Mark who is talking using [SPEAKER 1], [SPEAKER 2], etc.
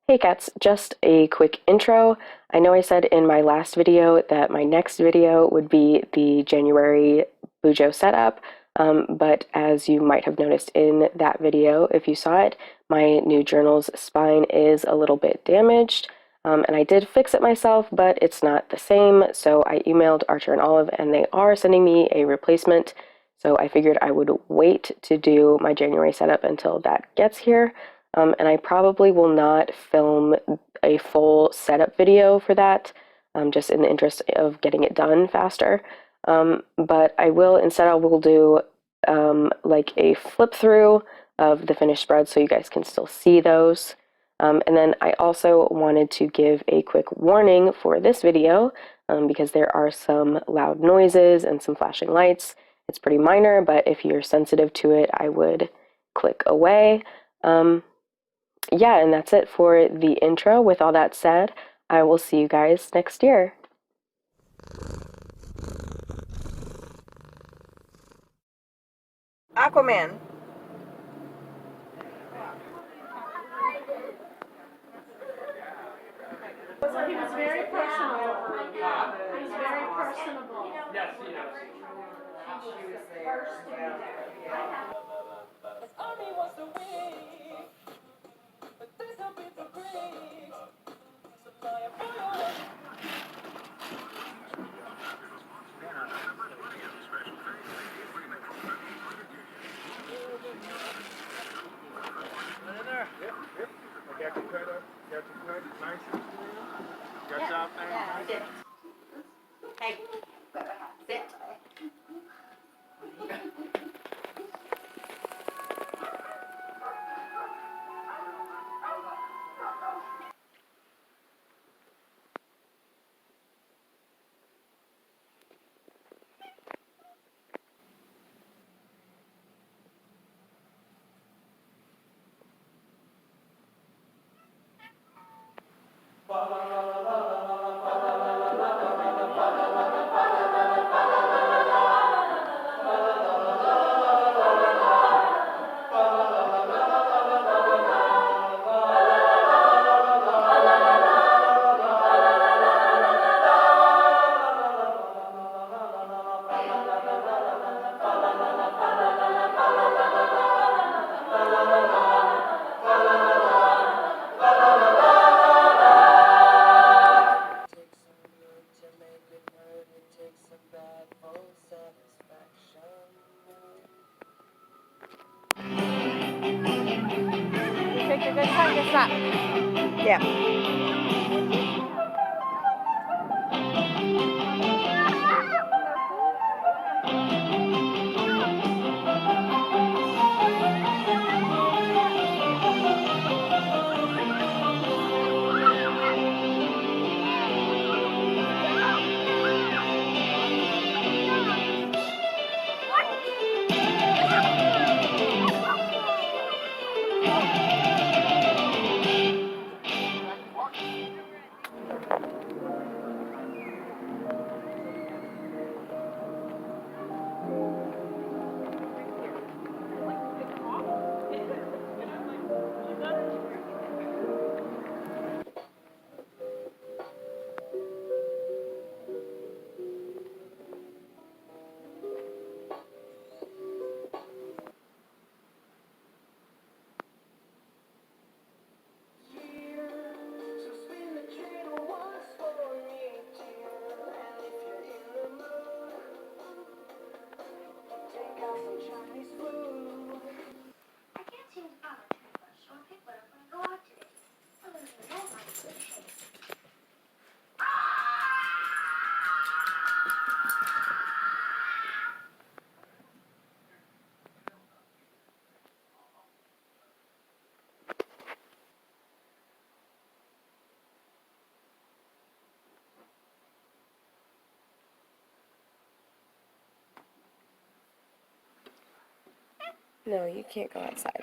[SPEAKER 1] Hey cats, just a quick intro. I know I said in my last video that my next video would be the January Bujo setup, but as you might have noticed in that video, if you saw it, my new journal's spine is a little bit damaged, and I did fix it myself, but it's not the same, so I emailed Archer and Olive, and they are sending me a replacement, so I figured I would wait to do my January setup until that gets here. And I probably will not film a full setup video for that, just in the interest of getting it done faster. But I will, instead I will do like a flip through of the finished spreads so you guys can still see those. And then I also wanted to give a quick warning for this video because there are some loud noises and some flashing lights. It's pretty minor, but if you're sensitive to it, I would click away. Yeah, and that's it for the intro. With all that said, I will see you guys next year.
[SPEAKER 2] Aquaman.
[SPEAKER 3] He was very personable. He was very personable.
[SPEAKER 4] Yes, he is.
[SPEAKER 5] Army wants to win, but there's no bid for greed. Supply of oil.
[SPEAKER 4] In there. Yep. I got your cut up. Got your cut nice. Got your thing.
[SPEAKER 2] Yeah, I did. Hey, sit. Take your good time, just not. Yeah.
[SPEAKER 1] No, you can't go outside.